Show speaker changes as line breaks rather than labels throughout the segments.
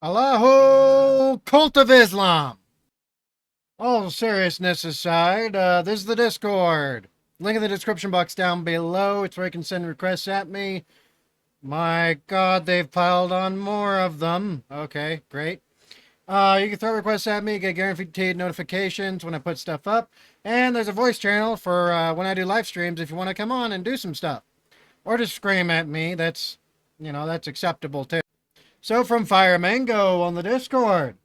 Allahu Cult of Islam. All seriousness aside, this is the Discord. Link in the description box down below. It's where you can send requests at me. My god, they've piled on more of them. Okay, great. You can throw requests at me, get guaranteed notifications when I put stuff up. And there's a voice channel for when I do live streams if you want to come on and do some stuff. Or just scream at me. That's acceptable too. So from Fire Mango on the Discord.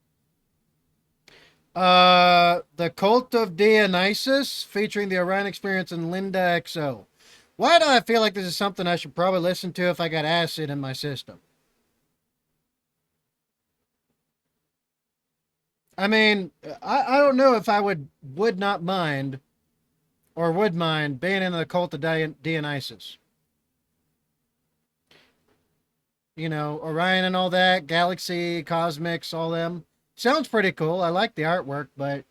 The Cult of Dionysus featuring the Orion Experience and Linda XO. Why do I feel like this is something I should probably listen to if I got acid in my system? I mean, I don't know if I would not mind or would mind being in the Cult of Dionysus. You know, Orion and all that, Galaxy, Cosmics, all them. Sounds pretty cool. I like the artwork, but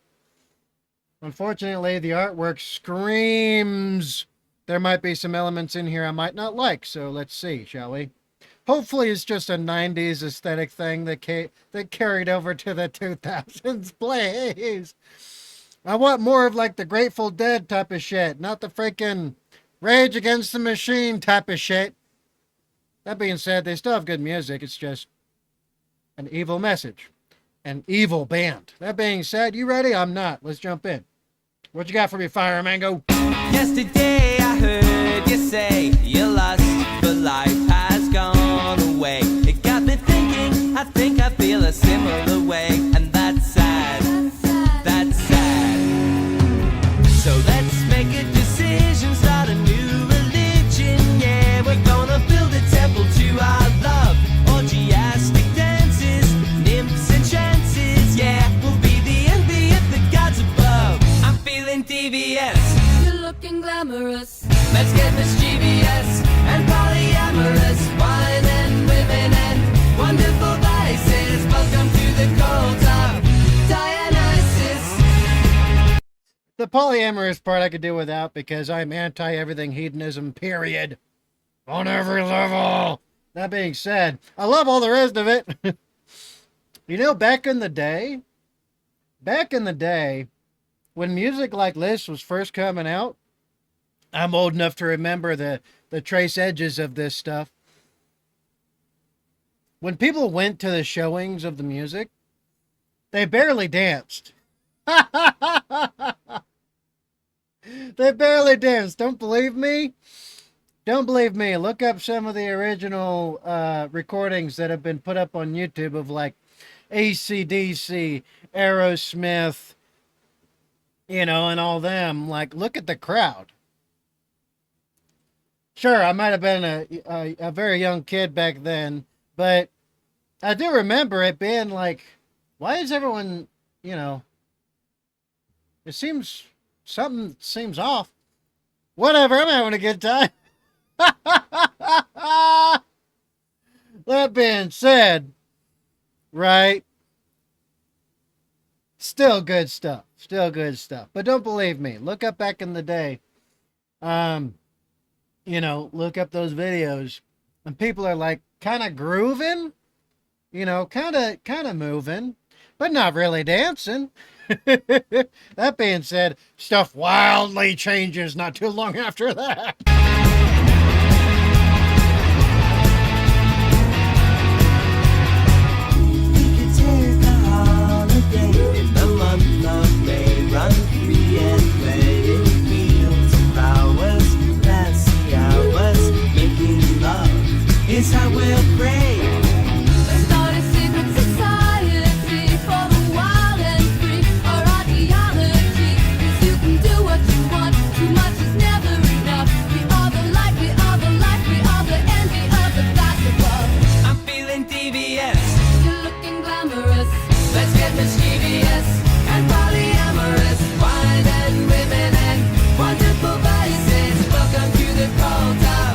unfortunately, the artwork screams there might be some elements in here I might not like. So let's see, shall we? Hopefully, it's just a 90s aesthetic thing that carried over to the 2000s, please. I want more of like the Grateful Dead type of shit, not the freaking Rage Against the Machine type of shit. That being said, they still have good music. It's just an evil message. An evil band. That being said, you ready? I'm not. Let's jump in. What you got for me, Fire Mango?
Yesterday I heard you say you're lost, but life has gone away. It got me thinking, I think I feel a similar way. And that's sad, that's sad. So let's make a decision, start a new religion. Yeah, we're gonna build a temple to our love. Orgiastic dances, nymphs and chances. Yeah, we'll be the envy of the gods above. I'm feeling DVS.
You're looking glamorous.
Let's get mischievous and polyamorous. Wine and women and wonderful vices. Welcome to the cult of Dionysus.
The polyamorous part I could do without because I'm anti everything hedonism, period. On every level. That being said, I love all the rest of it. You know, back in the day, when music like this was first coming out, I'm old enough to remember the trace edges of this stuff. When people went to the showings of the music, they barely danced. They barely danced. Don't believe me? Don't believe me. Look up some of the original recordings that have been put up on YouTube of like AC/DC, Aerosmith, you know, and all them. Like, look at the crowd. Sure, I might have been a very young kid back then, but I do remember it being like, why is everyone, you know, something seems off. Whatever, I'm having a good time. That being said, right? Still good stuff. Still good stuff. But don't believe me. Look up back in the day. You know, look up those videos. And people are like kind of grooving. You know, kind of moving. But not really dancing. That being said, stuff wildly changes not too long after that.
Run free and play in fields and flowers. Fancy hours, making love is how we'll pray.
Start a secret society for the wild and free. Or ideology, 'cause you can do what you want. Too much is never enough. We are the light, we are the light, we are the envy of the gods above.
I'm feeling DVS.
You're looking glamorous.
Let's get mischievous and polyamorous. Wine and women and wonderful vices. Welcome to the cult of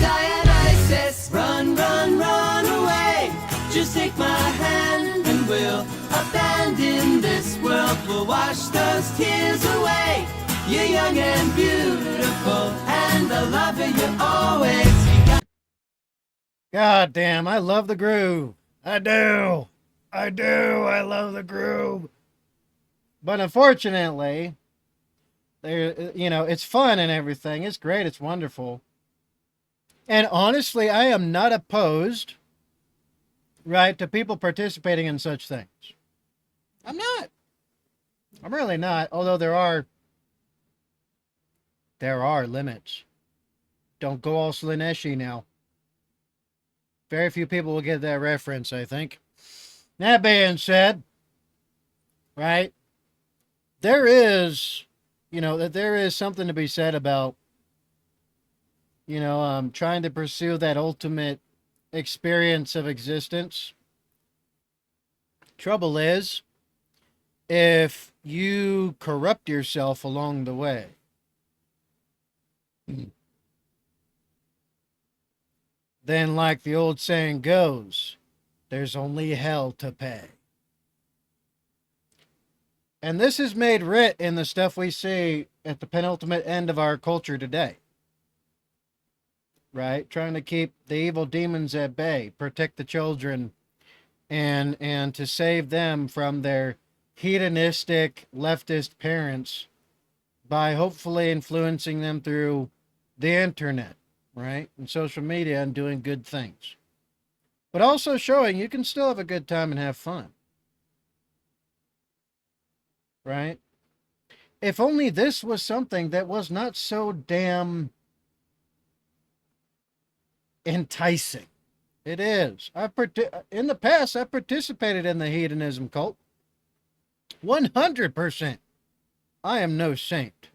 Dionysus. Run, run, run away. Just take my hand and we'll abandon this world. We'll wash those tears away. You're young and beautiful, and I love you always.
God damn, I love the groove. I do. I do. I love the groove. But unfortunately, it's fun and everything. It's great. It's wonderful. And honestly, I am not opposed, right, to people participating in such things. I'm not. I'm really not. Although there are limits. Don't go all Slaneshi now. Very few people will get that reference, I think. That being said, right, there is, there is something to be said about, trying to pursue that ultimate experience of existence. Trouble is, if you corrupt yourself along the way, then, like the old saying goes, there's only hell to pay. And this is made writ in the stuff we see at the penultimate end of our culture today. Right? Trying to keep the evil demons at bay, protect the children, and to save them from their hedonistic leftist parents by hopefully influencing them through the internet, right? And social media and doing good things. But also showing you can still have a good time and have fun. Right? If only this was something that was not so damn enticing. It is. In the past, I participated in the hedonism cult. 100%. I am no saint.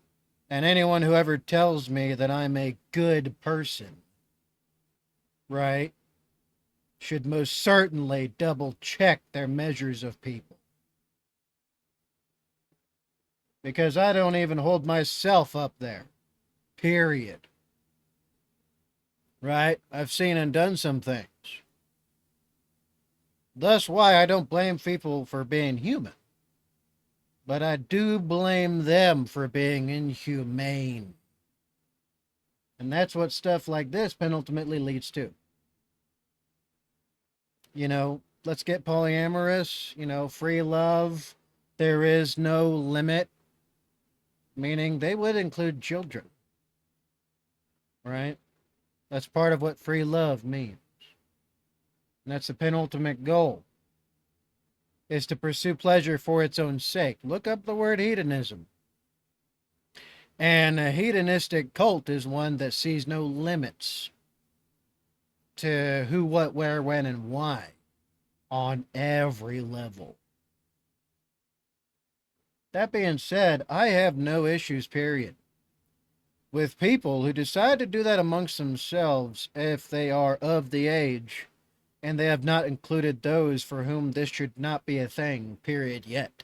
And anyone who ever tells me that I'm a good person, right, should most certainly double check their measures of people. Because I don't even hold myself up there. Period. Right? I've seen and done some things. Thus why I don't blame people for being human. But I do blame them for being inhumane. And that's what stuff like this penultimately leads to. Let's get polyamorous, free love. There is no limit. Meaning they would include children. Right? That's part of what free love means. And that's the penultimate goal. Is to pursue pleasure for its own sake. Look up the word hedonism. And a hedonistic cult is one that sees no limits to who, what, where, when, and why on every level. That being said, I have no issues, period, with people who decide to do that amongst themselves if they are of the age and they have not included those for whom this should not be a thing, period, yet.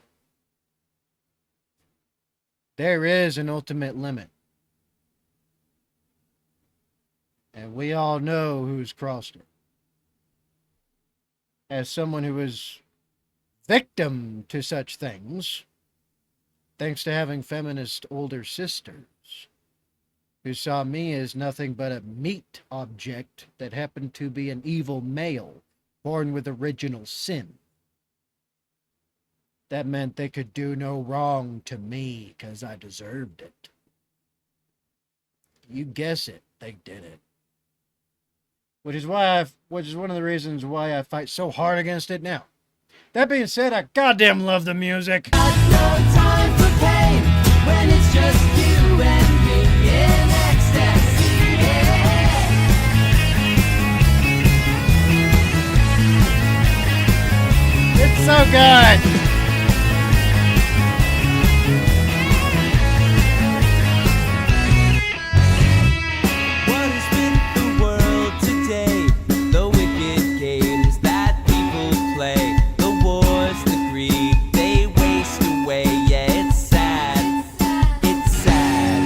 There is an ultimate limit. And we all know who's crossed it. As someone who was victim to such things, thanks to having feminist older sisters, who saw me as nothing but a meat object that happened to be an evil male born with original sin. That meant they could do no wrong to me because I deserved it. You guess it, they did it. Which is one of the reasons why I fight so hard against it now. That being said, I goddamn love the music.
Got no time for pain when it's just you and me in ecstasy. Yeah.
It's so good.
What is with the world today? The wicked games that people play, the wars, the greed they waste away. Yeah, it's sad. It's sad.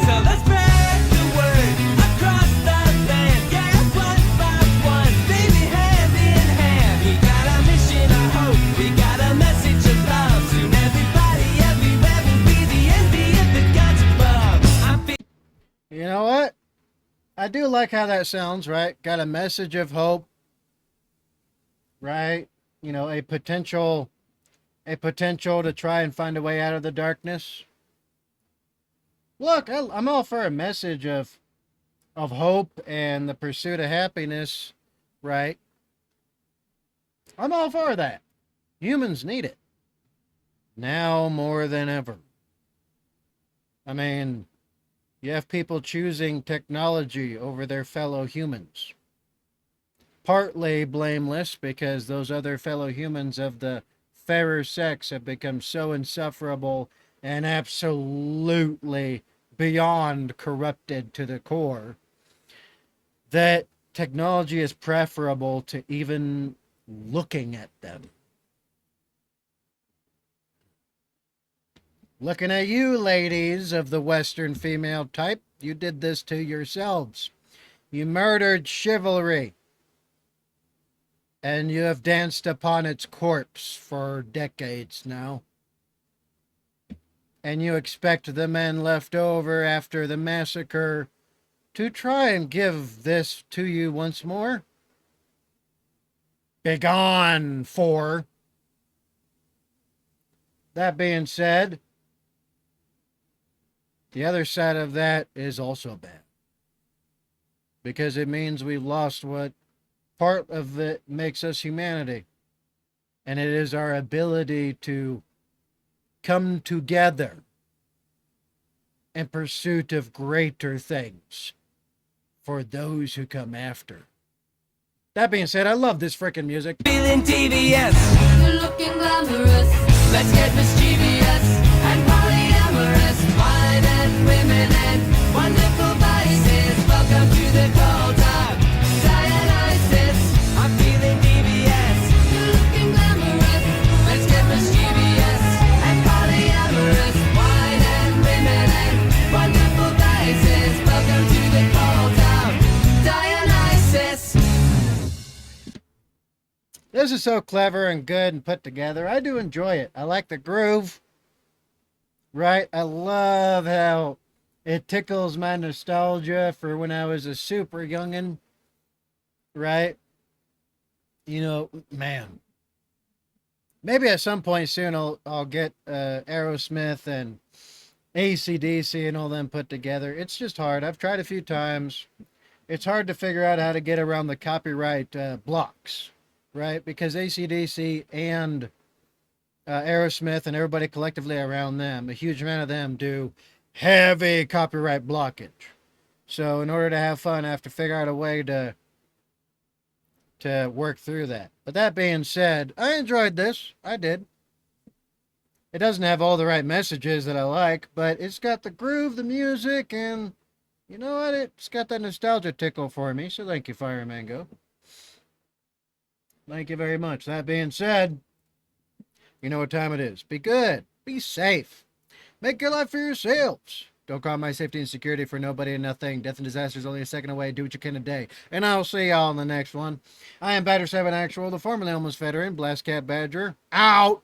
So let's spread the word across the land. Yeah, one by one, baby, hand in hand. We got a mission of hope. We got a message of love. Soon everybody, everywhere will be the envy of the gods above.
You know what? I do like how that sounds, right? Got a message of hope, right? a potential to try and find a way out of the darkness. Look, I'm all for a message of hope and the pursuit of happiness, right? I'm all for that. Humans need it now more than ever. I mean, you have people choosing technology over their fellow humans. Partly blameless because those other fellow humans of the fairer sex have become so insufferable and absolutely beyond corrupted to the core that technology is preferable to even looking at them. Looking at you, ladies of the Western female type, you did this to yourselves. You murdered chivalry, and you have danced upon its corpse for decades now. And you expect the men left over after the massacre to try and give this to you once more? Begone, for. That being said, the other side of that is also bad. Because it means we've lost what part of it makes us humanity. And it is our ability to come together in pursuit of greater things for those who come after. That being said, I love this freaking music.
Feeling devious.
You're looking glamorous.
Let's get mischievous and polyamorous. Wine and women and wonderful vices. Welcome to the cult of Dionysus. I'm feeling devious.
You're looking glamorous.
Let's get mischievous and polyamorous. Wine and women and wonderful vices. Welcome to the cult of Dionysus.
This is so clever and good and put together. I do enjoy it. I like the groove. Right? I love how it tickles my nostalgia for when I was a super youngin'. Right? Man. Maybe at some point soon I'll get Aerosmith and AC/DC and all them put together. It's just hard. I've tried a few times. It's hard to figure out how to get around the copyright blocks. Right? Because AC/DC and Aerosmith and everybody collectively around them, a huge amount of them do heavy copyright blockage. So in order to have fun, I have to figure out a way to work through that. But that being said, I enjoyed this. I did. It doesn't have all the right messages that I like, but it's got the groove, the music, and you know what? It's got that nostalgia tickle for me. So thank you, Fire Mango. Thank you very much. That being said, you know what time it is. Be good. Be safe. Make good life for yourselves. Don't call my safety and security for nobody and nothing. Death and disaster is only a second away. Do what you can today. And I'll see y'all in the next one. I am Batter7 Actual, the formerly homeless veteran, Blast Cat Badger. Out!